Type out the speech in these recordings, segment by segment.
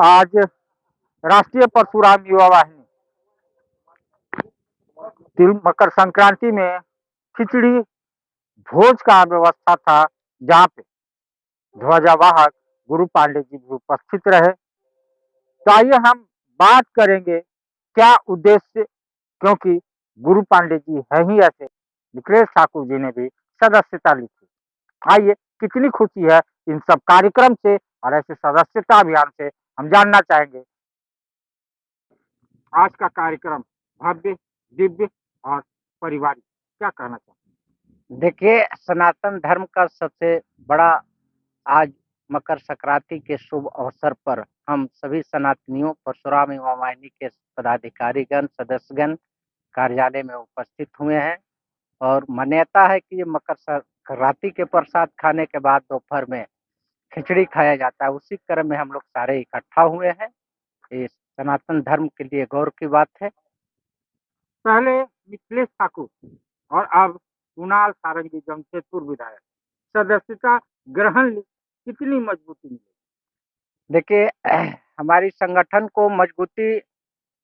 आज राष्ट्रीय परशुराम युवा वाहिनी मकर संक्रांति में खिचड़ी भोज का व्यवस्था था, जहाँ पे ध्वजावाहक गुरु पांडे जी भी उपस्थित रहे। तो आइए हम बात करेंगे क्या उद्देश्य, क्योंकि गुरु पांडे जी है ही ऐसे। निखिलेश ठाकुर जी ने भी सदस्यता ली थी। आइए, कितनी खुशी है इन सब कार्यक्रम से और ऐसे सदस्यता अभियान से हम जानना चाहेंगे। आज का कार्यक्रम भव्य, दिव्य और पारिवारिक, क्या कहना चाहते देखिए, सनातन धर्म का सबसे बड़ा आज मकर संक्रांति के शुभ अवसर पर हम सभी सनातनियों परशुराम युवा वाहिनी के पदाधिकारीगण सदस्यगण कार्यालय में उपस्थित हुए हैं और मान्यता है कि ये मकर संक्रांति के प्रसाद खाने के बाद दोपहर में खिचड़ी खाया जाता है। उसी क्रम में हम लोग सारे इकट्ठा हुए हैं। ये सनातन धर्म के लिए गौरव की बात है। पहले निखिलेश ठाकुर और अब कुणाल सारंगी जमशेदपुर विधायक सदस्यता ग्रहण कितनी मजबूती मिली? देखिए, हमारी संगठन को मजबूती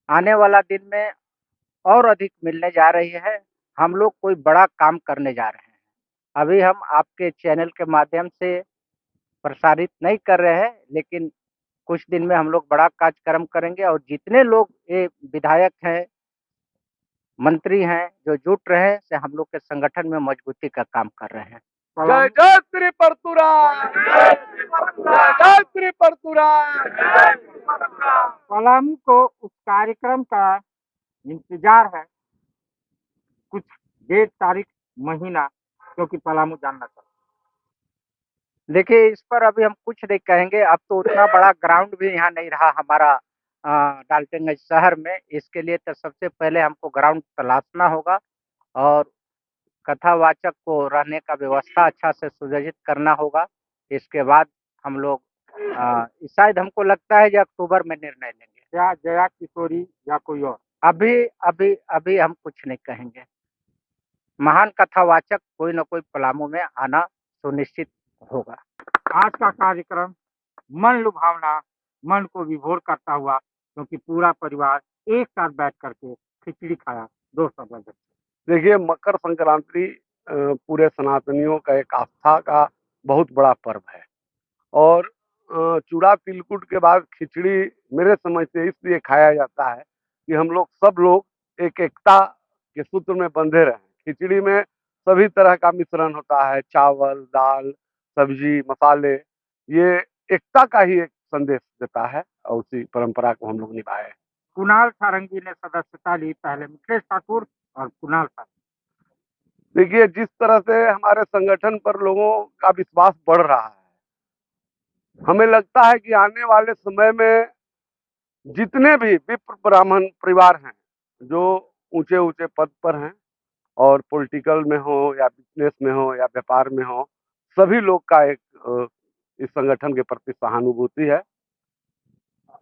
आने वाला दिन में और अधिक मिलने जा रही है। हम लोग कोई बड़ा काम करने जा रहे हैं। अभी हम आपके चैनल के माध्यम से प्रसारित नहीं कर रहे हैं, लेकिन कुछ दिन में हम लोग बड़ा कार्यक्रम करेंगे और जितने लोग ये विधायक हैं, मंत्री हैं, जो जुट रहे हैं, से हम लोग के संगठन में मजबूती का काम कर रहे हैं। जय जय श्री परशुराम, जय श्री परशुराम। पलामू को उस कार्यक्रम का इंतजार है, कुछ डेट, तारीख, महीना, क्योंकि पलामू जानना चाहता। देखिए, इस पर अभी हम कुछ नहीं कहेंगे। अब तो उतना बड़ा ग्राउंड भी यहाँ नहीं रहा हमारा डाल्टनगंज शहर में। इसके लिए तो सबसे पहले हमको ग्राउंड तलाशना होगा और कथावाचक को रहने का व्यवस्था अच्छा से सुयोजित करना होगा। इसके बाद हम लोग शायद हमको लगता है कि अक्टूबर में निर्णय लेंगे। क्या जया किशोरी या कोई और? अभी अभी अभी हम कुछ नहीं कहेंगे। महान कथावाचक कोई ना कोई पलामू में आना सुनिश्चित होगा। आज का कार्यक्रम मन लुभावना, मन को विभोर करता हुआ, क्योंकि पूरा परिवार एक साथ बैठ करके खिचड़ी खाया। दोस्तों, देखिए, मकर संक्रांति पूरे सनातनियों का एक आस्था का बहुत बड़ा पर्व है और चूड़ा तिलकुट के बाद खिचड़ी मेरे समझ से इसलिए खाया जाता है कि हम लोग सब लोग एक एकता के सूत्र में बंधे रहें। खिचड़ी में सभी तरह का मिश्रण होता है, चावल, दाल, सब्जी, मसाले। ये एकता का ही एक संदेश देता है और उसी परंपरा को हम लोग निभाए। कुणाल सारंगी ने सदस्यता ली, पहले निखिलेश ठाकुर और कुणाल सारंगी। देखिए, जिस तरह से हमारे संगठन पर लोगों का विश्वास बढ़ रहा है, हमें लगता है कि आने वाले समय में जितने भी विप्र ब्राह्मण परिवार हैं, जो ऊंचे ऊंचे पद पर हैं और पॉलिटिकल में हो या बिजनेस में हो या व्यापार में हो, सभी लोग का एक इस संगठन के प्रति सहानुभूति है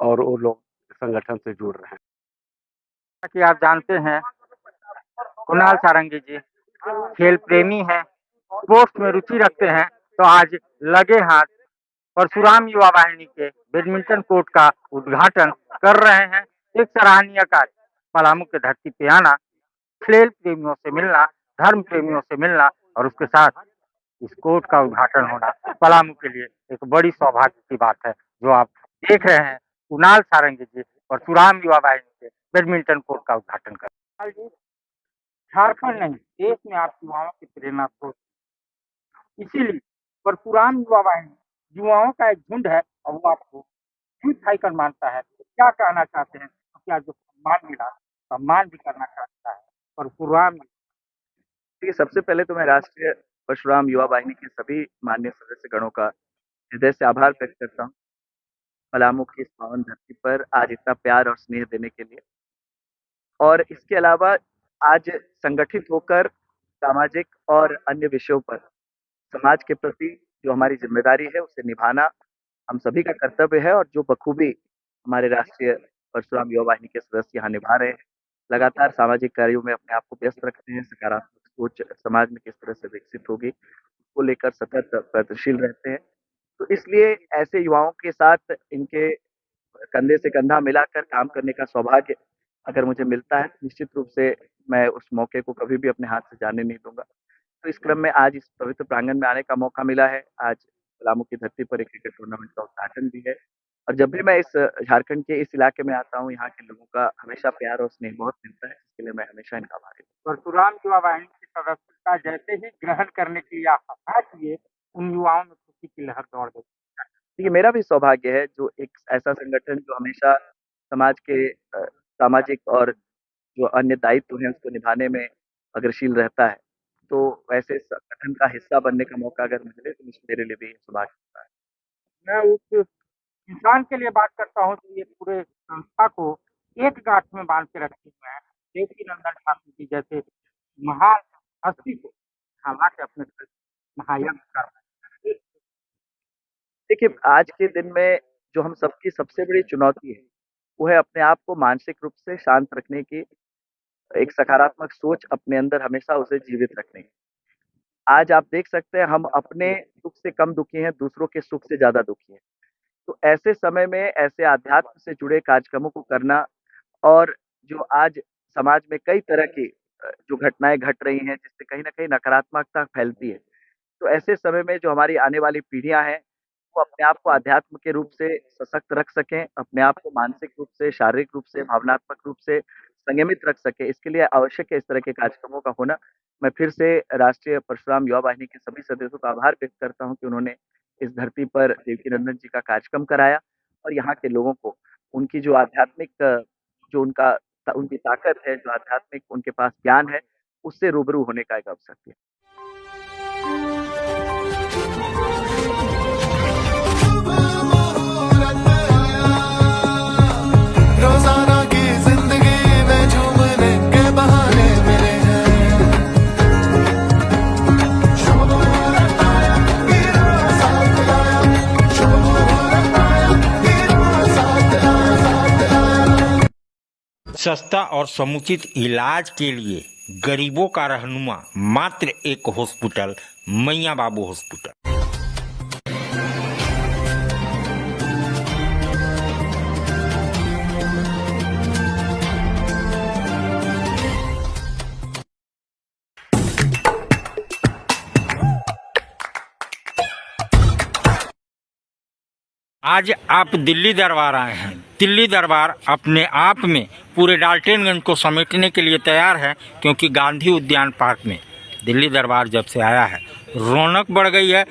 और वो लोग संगठन से जुड़ रहे हैं। कि आप जानते हैं, कुणाल सारंगी जी खेल प्रेमी हैं, स्पोर्ट्स में रुचि रखते हैं। तो आज लगे हाथ परशुराम युवा वाहिनी के बैडमिंटन कोर्ट का उद्घाटन कर रहे हैं। एक सराहनीय कार्य। पलामू के धरती पे आना, खेल प्रेमियों से मिलना, धर्म प्रेमियों से मिलना और उसके साथ इस कोर्ट का उद्घाटन होना पलामू के लिए एक बड़ी सौभाग्य की बात है। जो आप देख रहे हैं, कुणाल सारंगी जी परशुराम युवा वाहिनी के बैडमिंटन कोर्ट का उद्घाटन कर रहे हैं। झारखंड नहीं, देश में आप युवाओं की प्रेरणा स्रोत, इसीलिए परशुराम युवा वाहिनी युवाओं का एक झुंड है और वो आपको यूथ आइकन मानता है। तो क्या कहना चाहते हैं? तो क्या जो सम्मान मिला, सम्मान भी करना चाहता है परशुराम। देखिए, सबसे पहले तो मैं राष्ट्रीय परशुराम युवा वाहिनी के सभी माननीय सदस्य गणों का हृदय से आभार व्यक्त करता हूँ, पलामू की इस पावन धरती पर आज इतना प्यार और स्नेह देने के लिए। और इसके अलावा आज संगठित होकर सामाजिक और अन्य विषयों पर समाज के प्रति जो हमारी जिम्मेदारी है उसे निभाना हम सभी का कर्तव्य है और जो बखूबी हमारे राष्ट्रीय परशुराम युवा वाहिनी के सदस्य यहाँ निभा रहे हैं, लगातार सामाजिक कार्यों में अपने आप को व्यस्त रखते हैं, सकारात्मक सोच समाज में किस तरह से विकसित होगी उसको लेकर सतत प्रयत्नशील रहते हैं। तो इसलिए ऐसे युवाओं के साथ इनके कंधे से कंधा मिलाकर काम करने का सौभाग्य अगर मुझे मिलता है, निश्चित रूप से मैं उस मौके को कभी भी अपने हाथ से जाने नहीं दूँगा। तो इस क्रम में आज इस पवित्र प्रांगण में आने का मौका मिला है। आज पलामू की धरती पर एक क्रिकेट टूर्नामेंट का उद्घाटन भी है और जब भी मैं इस झारखंड के इस इलाके में आता हूँ, यहाँ के लोगों का हमेशा प्यार और स्नेह बहुत मिलता है, जिसके लिए मैं हमेशा इनका आभारी हूँ। परशुराम युवा वाहिनी की सदस्यता जैसे ही ग्रहण करने के लिए आह्वान किए, उन युवाओं में खुशी की लहर दौड़ गई। ये मेरा भी सौभाग्य है जो एक ऐसा संगठन जो हमेशा समाज के सामाजिक और जो अन्य दायित्व हैं उसको निभाने में अग्रशील रहता है। तो वैसे संगठन का हिस्सा बनने का मौका अगर मिले तो मेरे लिए भी सौभाग्य होता है। मैं उस इंसान के लिए बात करता हूँ जो ये पूरे संस्था को एक गांठ में बांध के रखे हुए हैं, देवकीनंदन ठाकुर जी जैसे महान हस्ती को हवा के अपने महायज्ञ कर रहे हैं। देखिए, आज के दिन में जो हम सबकी सबसे बड़ी चुनौती है, वो है अपने आप को मानसिक रूप से शांत रखने की, एक सकारात्मक सोच अपने अंदर हमेशा उसे जीवित रखने की। आज आप देख सकते हैं हम अपने दुःख से कम दुखी हैं, दूसरों के सुख से ज़्यादा दुखी हैं। तो ऐसे समय में ऐसे अध्यात्म से जुड़े कार्यक्रमों को करना और जो आज समाज में कई तरह की जो घटनाएँ घट रही हैं, जिससे कहीं न कहीं नकारात्मकता फैलती है। तो ऐसे समय में जो हमारी आने वाली पीढ़ियाँ हैं, वो अपने आप को अध्यात्म के रूप से सशक्त रख सकें, अपने आप को मानसिक रूप से, शारीरिक रूप से, भावनात्मक रूप से संयमित रख सकें, इसके लिए आवश्यक है इस तरह के कार्यक्रमों का होना। मैं फिर से राष्ट्रीय परशुराम युवा वाहिनी के सभी सदस्यों का आभार व्यक्त करता हूँ कि उन्होंने इस धरती पर देवकीनंदन जी का कार्यक्रम कराया और यहाँ के लोगों को उनकी जो आध्यात्मिक जो उनकी ताकत है, जो आध्यात्मिक उनके पास ज्ञान है, उससे रूबरू होने का एक अवसर दिया। रोजाना की जिंदगी में झूमने के बहाने मिले हैं। शुभ मुहूर्त आया, हीरो साथ लाया। शुभ मुहूर्त आया, हीरो साथ लाया। सस्ता और समुचित इलाज के लिए गरीबों का रहनुमा मात्र एक हॉस्पिटल, मैया बाबू हॉस्पिटल। आज आप दिल्ली दरबार आए हैं। दिल्ली दरबार अपने आप में पूरे डाल्टनगंज को समेटने के लिए तैयार है, क्योंकि गांधी उद्यान पार्क में दिल्ली दरबार जब से आया है रौनक बढ़ गई है।